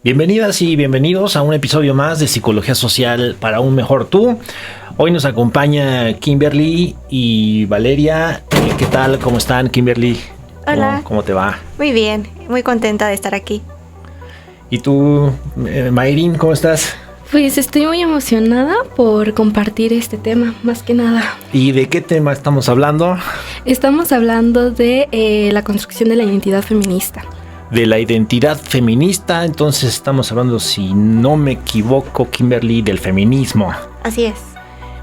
Bienvenidas y bienvenidos a un episodio más de Psicología Social para un mejor tú. Hoy nos acompaña Kimberly y Valeria. ¿Qué tal? ¿Cómo están, Kimberly? Hola. ¿Cómo te va? Muy bien, muy contenta de estar aquí. ¿Y tú, Mayrin, cómo estás? Pues estoy muy emocionada por compartir este tema, más que nada. ¿Y de qué tema estamos hablando? Estamos hablando de la construcción de la identidad feminista. De la identidad feminista, entonces estamos hablando, si no me equivoco, Kimberly, del feminismo. Así es.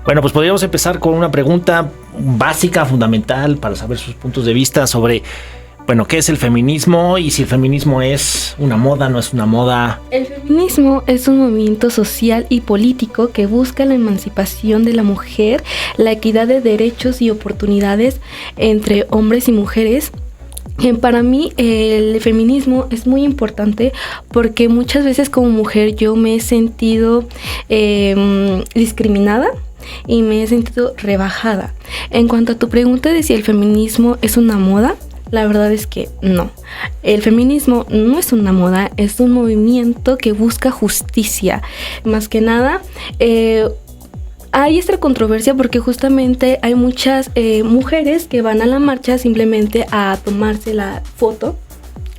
Bueno, pues podríamos empezar con una pregunta básica, fundamental, para saber sus puntos de vista sobre, bueno, ¿qué es el feminismo? Y si el feminismo es una moda, no es una moda. El feminismo es un movimiento social y político que busca la emancipación de la mujer, la equidad de derechos y oportunidades entre hombres y mujeres. Para mí el feminismo es muy importante porque muchas veces como mujer yo me he sentido discriminada y me he sentido rebajada. En cuanto a tu pregunta de si el feminismo es una moda, la verdad es que no. El feminismo no es una moda, es un movimiento que busca justicia. Más que nada, hay esta controversia porque justamente hay muchas mujeres que van a la marcha simplemente a tomarse la foto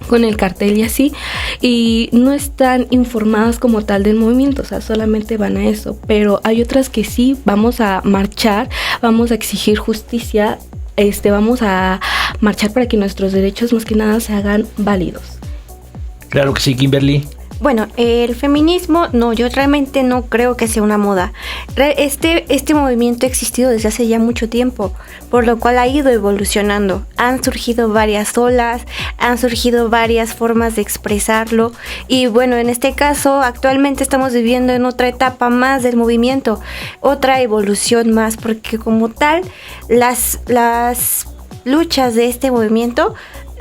con el cartel y así, y no están informadas como tal del movimiento, o sea, solamente van a eso. Pero hay otras que sí, vamos a marchar, vamos a exigir justicia, vamos a marchar para que nuestros derechos más que nada se hagan válidos. Claro que sí, Kimberly. Bueno, el feminismo, no, yo realmente no creo que sea una moda. Este movimiento ha existido desde hace ya mucho tiempo, por lo cual ha ido evolucionando. Han surgido varias olas, han surgido varias formas de expresarlo y bueno, en este caso actualmente estamos viviendo en otra etapa más del movimiento, otra evolución más, porque como tal, las luchas de este movimiento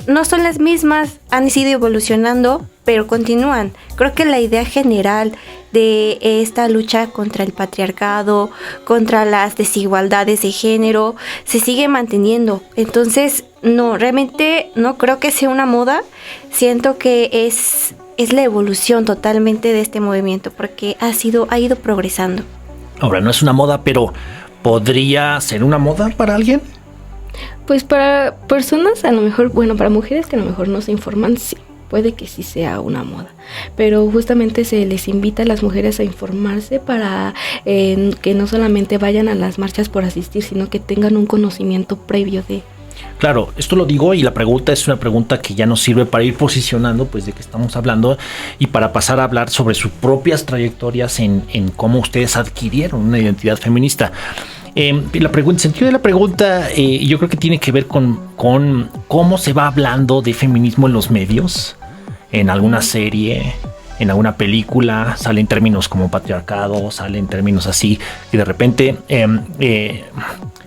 no son las mismas, han ido evolucionando, pero continúan. Creo que la idea general de esta lucha contra el patriarcado, contra las desigualdades de género, se sigue manteniendo. Entonces, no, realmente no creo que sea una moda. Siento que es la evolución totalmente de este movimiento, porque ha ido progresando. Ahora, no es una moda, pero ¿podría ser una moda para alguien? Pues para personas, a lo mejor, bueno, para mujeres que a lo mejor no se informan, sí, puede que sí sea una moda. Pero justamente se les invita a las mujeres a informarse para que no solamente vayan a las marchas por asistir, sino que tengan un conocimiento previo de... Claro, esto lo digo y la pregunta es una pregunta que ya nos sirve para ir posicionando pues de qué estamos hablando y para pasar a hablar sobre sus propias trayectorias en cómo ustedes adquirieron una identidad feminista. El sentido de la pregunta yo creo que tiene que ver con cómo se va hablando de feminismo en los medios, en alguna serie, en alguna película, salen términos como patriarcado, salen términos así que de repente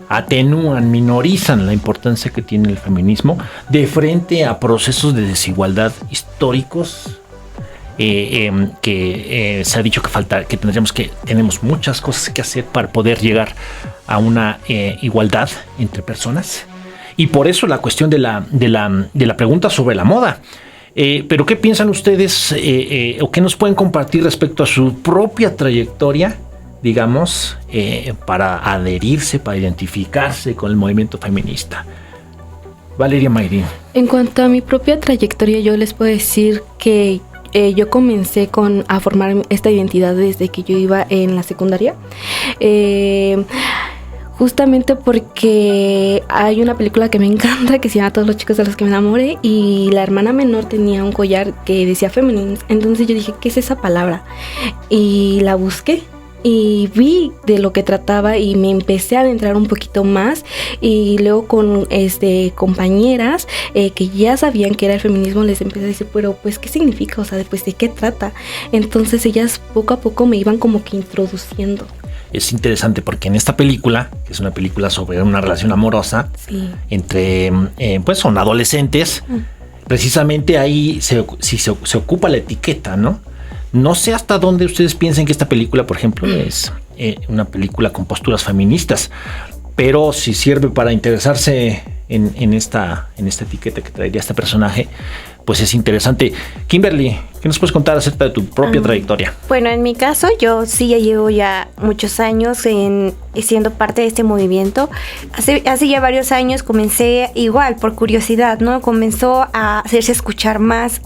atenúan, minorizan la importancia que tiene el feminismo de frente a procesos de desigualdad históricos. Que se ha dicho que tenemos muchas cosas que hacer para poder llegar a una igualdad entre personas, y por eso la cuestión de la pregunta sobre la moda. Pero ¿qué piensan ustedes o qué nos pueden compartir respecto a su propia trayectoria, digamos, para adherirse, para identificarse con el movimiento feminista? Valeria Mayrin. En cuanto a mi propia trayectoria, yo les puedo decir que yo comencé a formar esta identidad desde que yo iba en la secundaria. Justamente porque hay una película que me encanta que se llama Todos los chicos de los que me enamoré, y la hermana menor tenía un collar que decía feminines. Entonces yo dije, ¿qué es esa palabra? Y la busqué y vi de lo que trataba y me empecé a adentrar un poquito más, y luego con compañeras que ya sabían que era el feminismo, les empecé a decir, pero pues ¿qué significa? O sea, pues ¿de qué trata? Entonces ellas poco a poco me iban como que introduciendo. Es interesante porque en esta película, que es una película sobre una relación amorosa, sí, entre pues son adolescentes, precisamente ahí se ocupa la etiqueta, ¿no? No sé hasta dónde ustedes piensen que esta película, por ejemplo, es una película con posturas feministas, pero si sirve para interesarse en esta etiqueta que traería este personaje, pues es interesante. Kimberly, ¿qué ¿Qué nos puedes contar acerca de tu propia trayectoria? Bueno, en mi caso, yo sí ya llevo ya muchos años siendo parte de este movimiento. Hace ya varios años comencé igual, por curiosidad, ¿no? Comenzó a hacerse escuchar más,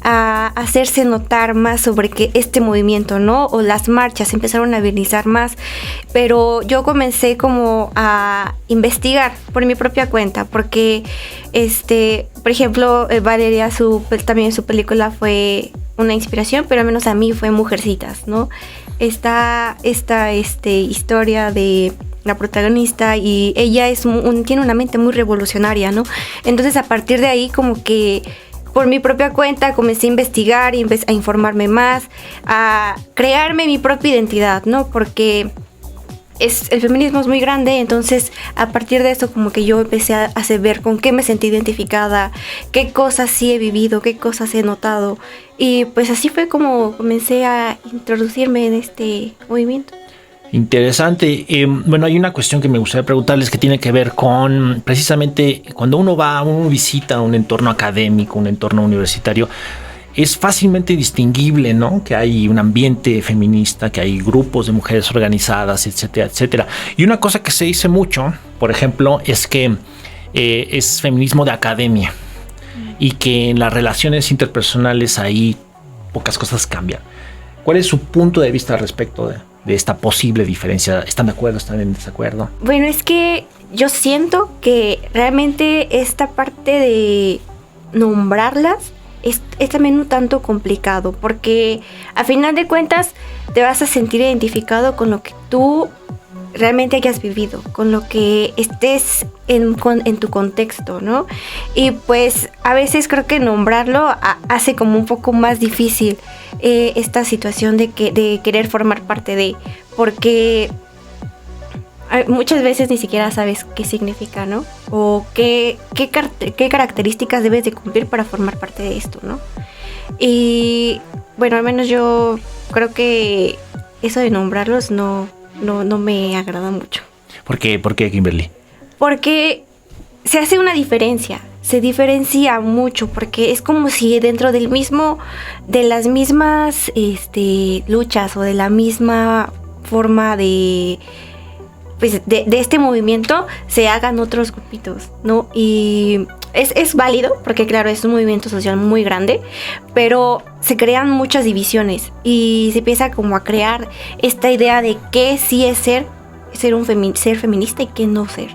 a hacerse notar más sobre que este movimiento, ¿no? O las marchas empezaron a viralizar más. Pero yo comencé como a investigar por mi propia cuenta, porque por ejemplo, Valeria, también su película fue una inspiración, pero al menos a mí fue Mujercitas, ¿no? Esta historia de la protagonista, y ella tiene una mente muy revolucionaria, ¿no? Entonces, a partir de ahí, como que por mi propia cuenta comencé a investigar y a informarme más, a crearme mi propia identidad, ¿no? Porque el feminismo es muy grande, entonces a partir de eso como que yo empecé a ver con qué me sentí identificada, qué cosas sí he vivido, qué cosas he notado, y pues así fue como comencé a introducirme en este movimiento. Interesante. Bueno, hay una cuestión que me gustaría preguntarles que tiene que ver con precisamente cuando uno visita un entorno académico, un entorno universitario. Es fácilmente distinguible, ¿no? Que hay un ambiente feminista, que hay grupos de mujeres organizadas, etcétera, etcétera. Y una cosa que se dice mucho, por ejemplo, es que es feminismo de academia y que en las relaciones interpersonales ahí pocas cosas cambian. ¿Cuál es su punto de vista al respecto de esta posible diferencia? ¿Están de acuerdo? ¿Están en desacuerdo? Bueno, es que yo siento que realmente esta parte de nombrarlas es también un tanto complicado, porque a final de cuentas te vas a sentir identificado con lo que tú realmente hayas vivido, con lo que estés en tu contexto, ¿no? Y pues a veces creo que nombrarlo hace como un poco más difícil esta situación de querer formar parte de, porque muchas veces ni siquiera sabes qué significa, ¿no? O qué características debes de cumplir para formar parte de esto, ¿no? Y bueno, al menos yo creo que eso de nombrarlos no me agrada mucho. ¿Por qué, Kimberly? Porque se hace una diferencia, se diferencia mucho, porque es como si dentro de las mismas luchas o de la misma forma de este movimiento se hagan otros grupitos, ¿no? Y es válido, porque claro, es un movimiento social muy grande, pero se crean muchas divisiones y se empieza como a crear esta idea de qué sí es ser feminista y qué no ser.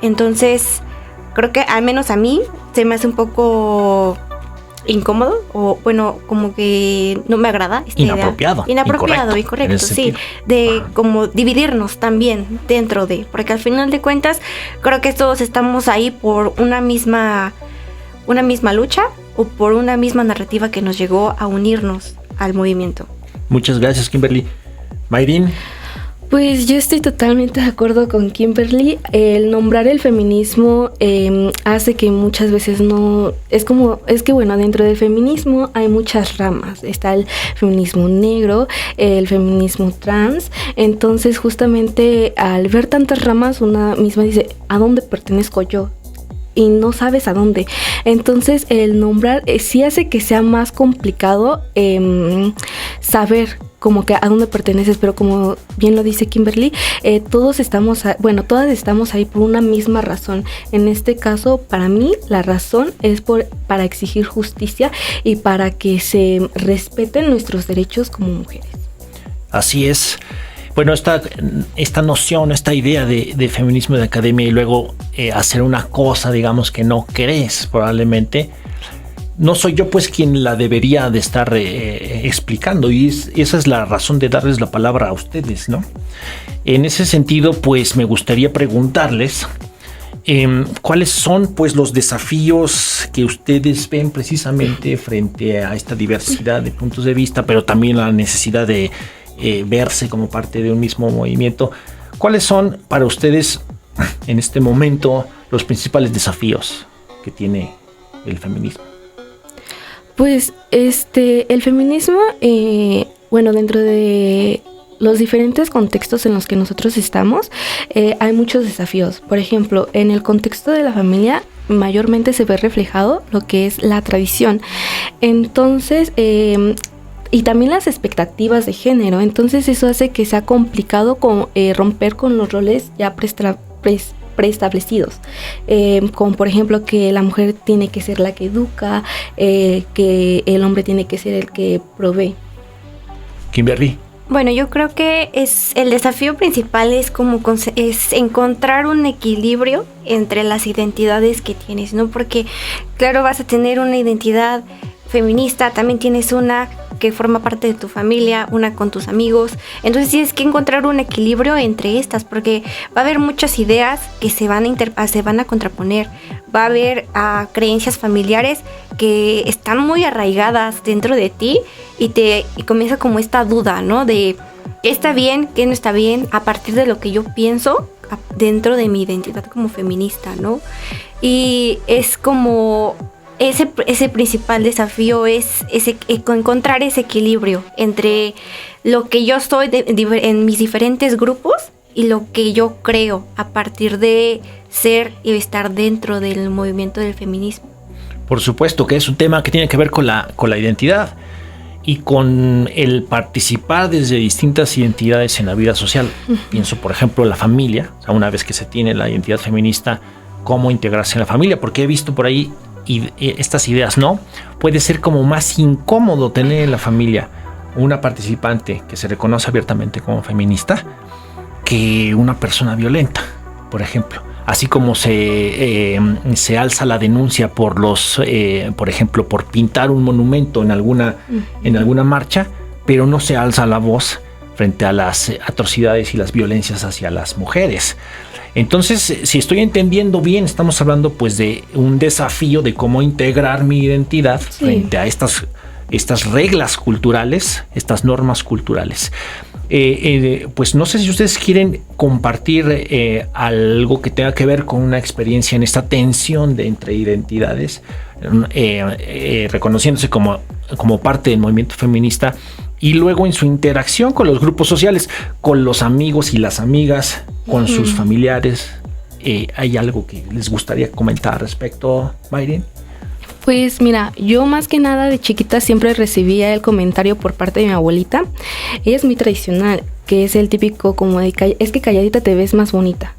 Entonces, creo que al menos a mí se me hace un poco incómodo, o bueno, como que no me agrada esta inapropiado, incorrecto, sí, de como dividirnos también dentro de, porque al final de cuentas creo que todos estamos ahí por una misma lucha o por una misma narrativa que nos llegó a unirnos al movimiento. Muchas gracias, Kimberly. Mayrin. Pues yo estoy totalmente de acuerdo con Kimberly. El nombrar el feminismo hace que muchas veces no... Es que bueno, dentro del feminismo hay muchas ramas. Está el feminismo negro, el feminismo trans. Entonces justamente al ver tantas ramas, una misma dice, ¿a dónde pertenezco yo? Y no sabes a dónde. Entonces el nombrar sí hace que sea más complicado saber como que a dónde perteneces, pero como bien lo dice Kimberly, todas estamos ahí por una misma razón. En este caso, para mí, la razón es para exigir justicia y para que se respeten nuestros derechos como mujeres. Así es. Bueno, esta noción, esta idea de feminismo de academia y luego hacer una cosa, digamos, que no crees probablemente, no soy yo pues quien la debería de estar explicando, y esa es la razón de darles la palabra a ustedes, ¿no? En ese sentido, pues me gustaría preguntarles cuáles son pues los desafíos que ustedes ven precisamente frente a esta diversidad de puntos de vista, pero también la necesidad de verse como parte de un mismo movimiento. ¿Cuáles son para ustedes en este momento los principales desafíos que tiene el feminismo? Pues el feminismo, dentro de los diferentes contextos en los que nosotros estamos, hay muchos desafíos. Por ejemplo, en el contexto de la familia mayormente se ve reflejado lo que es la tradición. Entonces, y también las expectativas de género. Entonces eso hace que sea complicado romper con los roles ya preestablecidos, como por ejemplo que la mujer tiene que ser la que educa, que el hombre tiene que ser el que provee. Kimberly. Bueno, yo creo que el desafío principal es encontrar un equilibrio entre las identidades que tienes, ¿no? Porque claro, vas a tener una identidad feminista, también tienes una que forma parte de tu familia, una con tus amigos. Entonces tienes que encontrar un equilibrio entre estas, porque va a haber muchas ideas que se van a contraponer. Va a haber creencias familiares que están muy arraigadas dentro de ti y comienza como esta duda, ¿no? De qué está bien, qué no está bien, a partir de lo que yo pienso dentro de mi identidad como feminista, ¿no? Y es como ese principal desafío es encontrar ese equilibrio entre lo que yo soy en mis diferentes grupos y lo que yo creo a partir de ser y estar dentro del movimiento del feminismo. Por supuesto que es un tema que tiene que ver con la identidad y con el participar desde distintas identidades en la vida social. Pienso, por ejemplo, en la familia. O sea, una vez que se tiene la identidad feminista, cómo integrarse en la familia, porque he visto por ahí estas ideas, ¿no? Puede ser como más incómodo tener en la familia una participante que se reconoce abiertamente como feminista que una persona violenta, por ejemplo. Así como se alza la denuncia por por ejemplo, por pintar un monumento en alguna marcha, pero no se alza la voz frente a las atrocidades y las violencias hacia las mujeres. Entonces, si estoy entendiendo bien, estamos hablando pues de un desafío de cómo integrar mi identidad frente a estas reglas culturales, estas normas culturales. Pues no sé si ustedes quieren compartir algo que tenga que ver con una experiencia en esta tensión entre identidades, reconociéndose como parte del movimiento feminista y luego en su interacción con los grupos sociales, con los amigos y las amigas, con sus familiares. ¿Hay algo que les gustaría comentar al respecto, Mayrin? Pues mira, yo más que nada de chiquita siempre recibía el comentario por parte de mi abuelita. Ella es muy tradicional, que es el típico como de es que calladita te ves más bonita.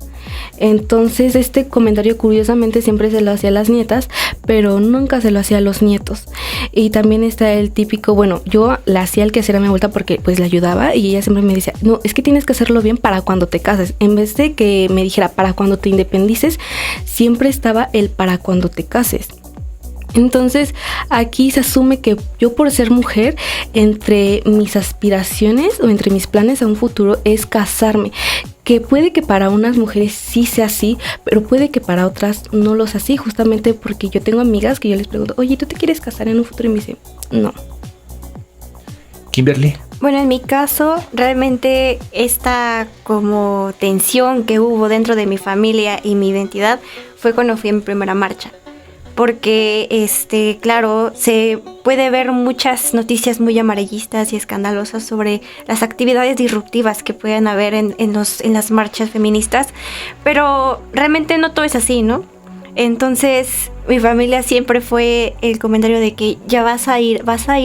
Entonces este comentario curiosamente siempre se lo hacía a las nietas, pero nunca se lo hacía a los nietos. Y también está el típico, bueno, yo le hacía el quehacer a mi abuelita porque pues le ayudaba y ella siempre me decía, no, es que tienes que hacerlo bien para cuando te cases. En vez de que me dijera para cuando te independices, siempre estaba el para cuando te cases. Entonces aquí se asume que yo por ser mujer, entre mis aspiraciones o entre mis planes a un futuro es casarme, que puede que para unas mujeres sí sea así, pero puede que para otras no lo sea así, justamente porque yo tengo amigas que yo les pregunto, oye, ¿tú te quieres casar en un futuro? Y me dicen, no. Kimberly. Bueno, en mi caso, realmente esta como tensión que hubo dentro de mi familia y mi identidad fue cuando fui en mi primera marcha. Porque, claro, se puede ver muchas noticias muy amarillistas y escandalosas sobre las actividades disruptivas que pueden haber en las marchas feministas, pero realmente no todo es así, ¿no? Entonces, mi familia siempre fue el comentario de que ya vas a ir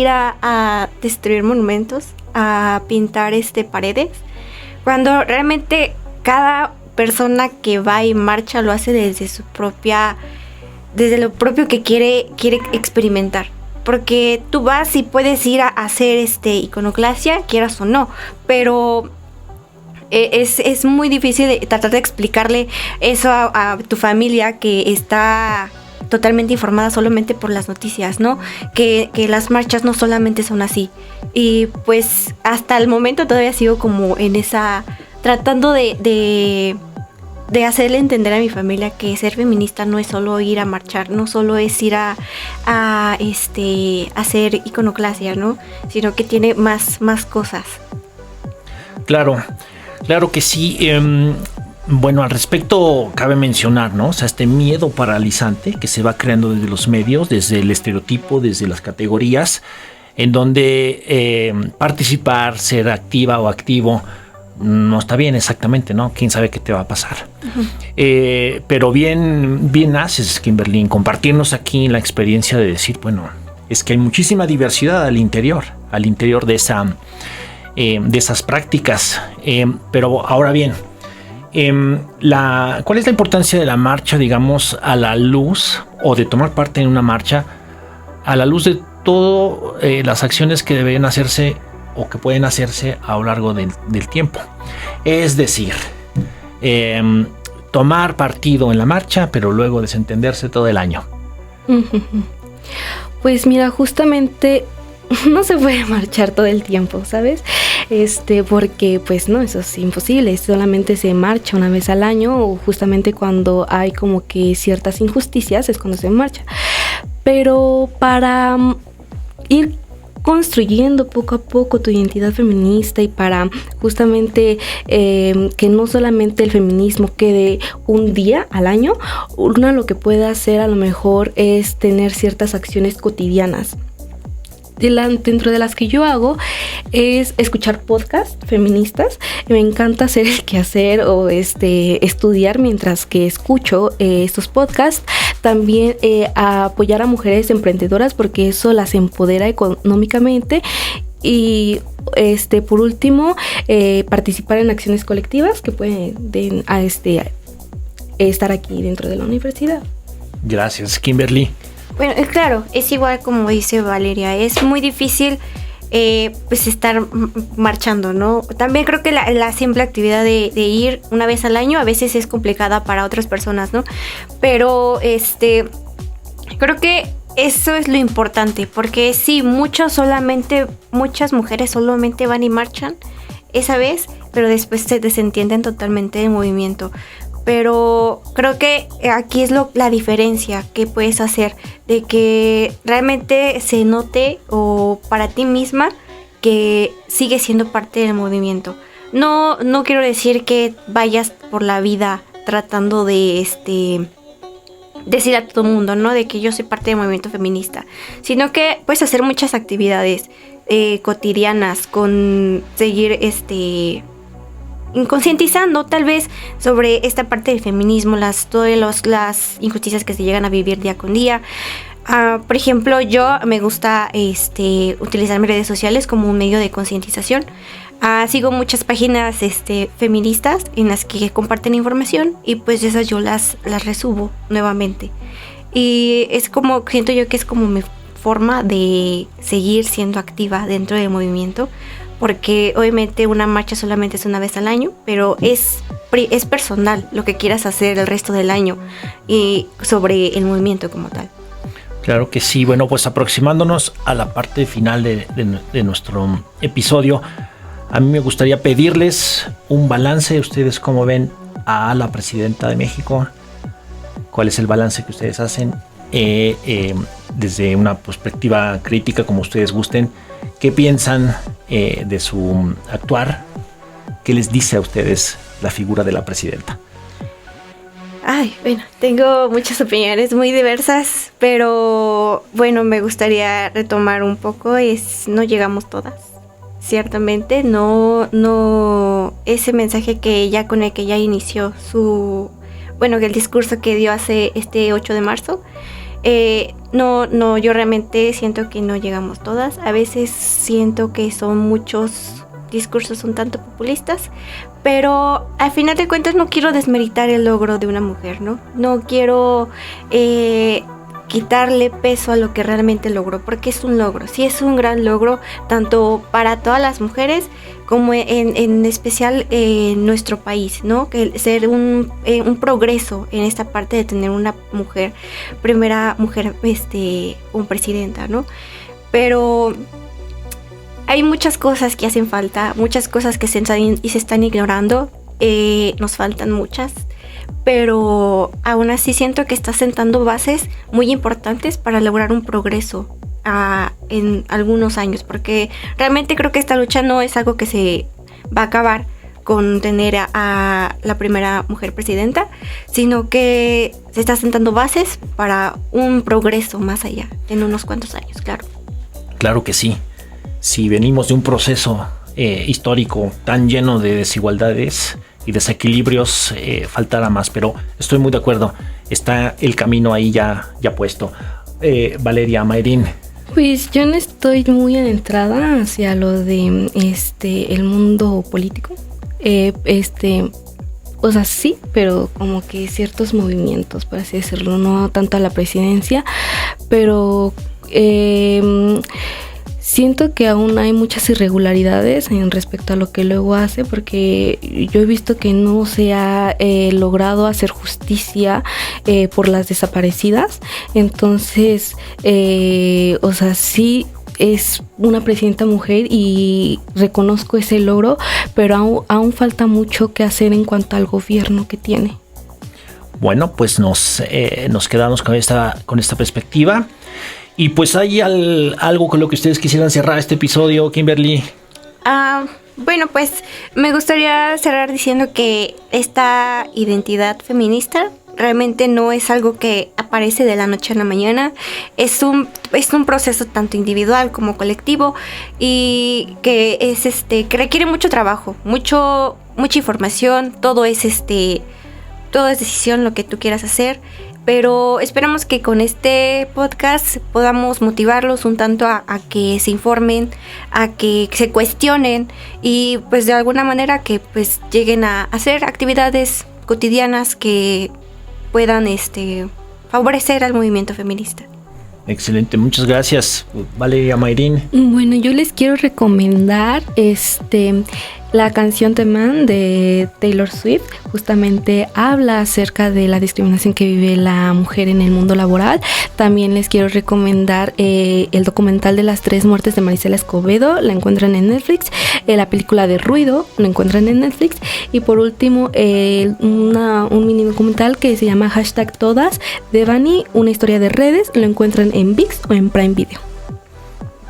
a destruir monumentos, a pintar paredes, cuando realmente cada persona que va y marcha lo hace desde lo propio que quiere experimentar. Porque tú vas y puedes ir a hacer iconoclasia, quieras o no, pero es muy difícil tratar de explicarle eso a tu familia que está totalmente informada solamente por las noticias, ¿no? Que las marchas no solamente son así. Y pues hasta el momento todavía sigo como en esa, tratando de hacerle entender a mi familia que ser feminista no es solo ir a marchar, no solo es ir a hacer iconoclasia, ¿no? Sino que tiene más cosas. Claro que sí. Bueno, al respecto cabe mencionar, ¿no? O sea, este miedo paralizante que se va creando desde los medios, desde el estereotipo, desde las categorías, en donde participar, ser activa o activo, no está bien exactamente, ¿no? ¿Quién sabe qué te va a pasar? Pero bien haces, Kimberly, en compartirnos aquí la experiencia de decir, bueno, es que hay muchísima diversidad al interior de esas prácticas. Pero ahora bien, ¿cuál es la importancia de la marcha, digamos, a la luz, o de tomar parte en una marcha a la luz de todas las acciones que deben hacerse o que pueden hacerse a lo largo del tiempo? Es decir, tomar partido en la marcha, pero luego desentenderse todo el año. Pues mira, justamente no se puede marchar todo el tiempo, ¿sabes? Porque pues no, eso es imposible, solamente se marcha una vez al año, o justamente cuando hay como que ciertas injusticias es cuando se marcha. Pero para ir construyendo poco a poco tu identidad feminista, y para justamente que no solamente el feminismo quede un día al año, uno lo que puede hacer a lo mejor es tener ciertas acciones cotidianas. Dentro de las que yo hago es escuchar podcasts feministas. Me encanta hacer el quehacer o estudiar mientras que escucho estos podcasts. También a apoyar a mujeres emprendedoras, porque eso las empodera económicamente. Y por último, participar en acciones colectivas que pueden estar aquí dentro de la universidad. Gracias, Kimberly. Bueno, claro, es igual como dice Valeria, es muy difícil pues estar marchando, ¿no? También creo que la simple actividad de ir una vez al año a veces es complicada para otras personas, ¿no? Pero creo que eso es lo importante, porque sí, muchas mujeres solamente van y marchan esa vez, pero después se desentienden totalmente del movimiento. Pero creo que aquí es la diferencia que puedes hacer, de que realmente se note, o para ti misma, que sigues siendo parte del movimiento. No quiero decir que vayas por la vida tratando de decir a todo el mundo, ¿no?, de que yo soy parte del movimiento feminista, sino que puedes hacer muchas actividades cotidianas, con seguir concientizando tal vez sobre esta parte del feminismo, todas las injusticias que se llegan a vivir día con día. Por ejemplo, yo me gusta utilizar mis redes sociales como un medio de concientización. Sigo muchas páginas feministas en las que comparten información, y pues esas yo las resubo nuevamente. Y es como, siento yo que es como mi forma de seguir siendo activa dentro del movimiento, porque obviamente una marcha solamente es una vez al año, pero es personal lo que quieras hacer el resto del año y sobre el movimiento como tal. Claro que sí. Bueno, pues aproximándonos a la parte final de nuestro episodio, a mí me gustaría pedirles un balance. ¿Ustedes cómo ven a la presidenta de México? ¿Cuál es el balance que ustedes hacen desde una perspectiva crítica, como ustedes gusten? ¿Qué piensan de su actuar? ¿Qué les dice a ustedes la figura de la presidenta? Bueno, tengo muchas opiniones muy diversas, pero bueno, me gustaría retomar un poco, no llegamos todas. Ciertamente, no ese mensaje con el que ella inició el discurso que dio hace 8 de marzo. Yo realmente siento que no llegamos todas. A veces siento que son muchos discursos un tanto populistas, pero al final de cuentas no quiero desmeritar el logro de una mujer, no quiero quitarle peso a lo que realmente logró, porque es un logro, sí es un gran logro, tanto para todas las mujeres como en especial en nuestro país, ¿no? Que ser un progreso en esta parte de tener una primera mujer como presidenta, ¿no? Pero hay muchas cosas que hacen falta, muchas cosas que se están ignorando, nos faltan muchas, pero aún así siento que está sentando bases muy importantes para lograr un progreso en algunos años, porque realmente creo que esta lucha no es algo que se va a acabar con tener a la primera mujer presidenta, sino que se está sentando bases para un progreso más allá, en unos cuantos años, claro. Claro que sí. Si venimos de un proceso histórico tan lleno de desigualdades y desequilibrios faltara más, pero estoy muy de acuerdo, está el camino ahí ya puesto. Valeria, Mayrin. Pues yo no estoy muy adentrada hacia lo de el mundo político. O sea, sí, pero como que ciertos movimientos, por así decirlo, no tanto a la presidencia, pero siento que aún hay muchas irregularidades en respecto a lo que luego hace, porque yo he visto que no se ha logrado hacer justicia por las desaparecidas. Entonces, o sea, sí es una presidenta mujer y reconozco ese logro, pero aún falta mucho que hacer en cuanto al gobierno que tiene. Bueno, pues nos quedamos con esta perspectiva. Y pues hay algo con lo que ustedes quisieran cerrar este episodio, Kimberly. Bueno, pues me gustaría cerrar diciendo que esta identidad feminista realmente no es algo que aparece de la noche a la mañana. Es un proceso tanto individual como colectivo, y que es que requiere mucho trabajo, mucha información. Todo es decisión lo que tú quieras hacer. Pero esperamos que con este podcast podamos motivarlos un tanto a que se informen, a que se cuestionen, y pues de alguna manera que pues lleguen a hacer actividades cotidianas que puedan favorecer al movimiento feminista. Excelente, muchas gracias, Valeria, Mayrin. Bueno, yo les quiero recomendar la canción The Man de Taylor Swift. Justamente habla acerca de la discriminación que vive la mujer en el mundo laboral. También les quiero recomendar el documental de las 3 muertes de Marisela Escobedo. La encuentran en Netflix. La película de Ruido la encuentran en Netflix. Y por último, un mini documental que se llama #Todas de Bani, una historia de redes. Lo encuentran en VIX o en Prime Video.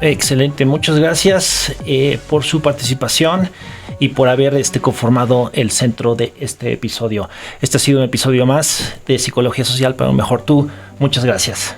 Excelente, muchas gracias por su participación y por haber conformado el centro de este episodio. Este ha sido un episodio más de Psicología Social para un mejor tú. Muchas gracias.